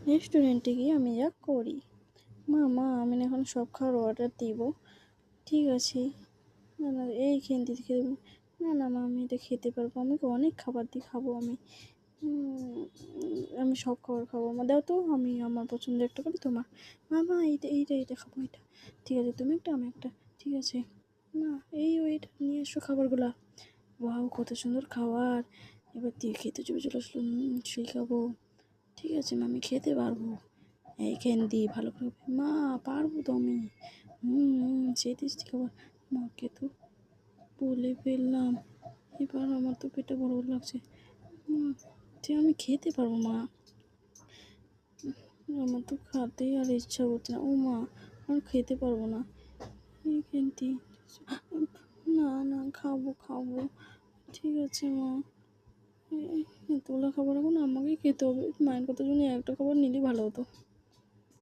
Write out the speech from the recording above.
রেস্টুরেন্টে গিয়ে আমি যা করি। মা আমি না এখন সব খাবার অর্ডার দিব। ঠিক আছে। না না এইখান থেকে খেতে না মা আমি এটা খেতে পারবো, আমাকে অনেক খাবার দিয়ে খাবো আমি। আমি সব খাবার খাবো, আমার দাও তো, আমি আমার পছন্দের একটা করি তোমার। মা এইটা খাবো এটা। ঠিক আছে তুমি একটা আমি একটা। ঠিক আছে না ওইটা নিয়ে এসো খাবারগুলা। ওয়াও কত সুন্দর খাবার। এবার দিয়ে খেতে চলে আসলো। সেই খাবো। ঠিক আছে মা আমি খেতে পারবো। এইখান দিয়ে ভালো করে মা পারবো তো আমি। সেই টেস্টি খাবার। মাকে তো বলে ফেললাম, এবার আমার তো পেটে বড় বড় লাগছে। যে আমি খেতে পারবো মা, আমার তো খাতেই আর ইচ্ছা করছে না। ও মা আর খেতে পারবো না কিন্তু। না খাবো। ঠিক আছে মা, এতগুলো খাবার এখন আমাকেই খেতে হবে। মায়ের কথা শুনে একটা খাবার নিলেই ভালো হতো।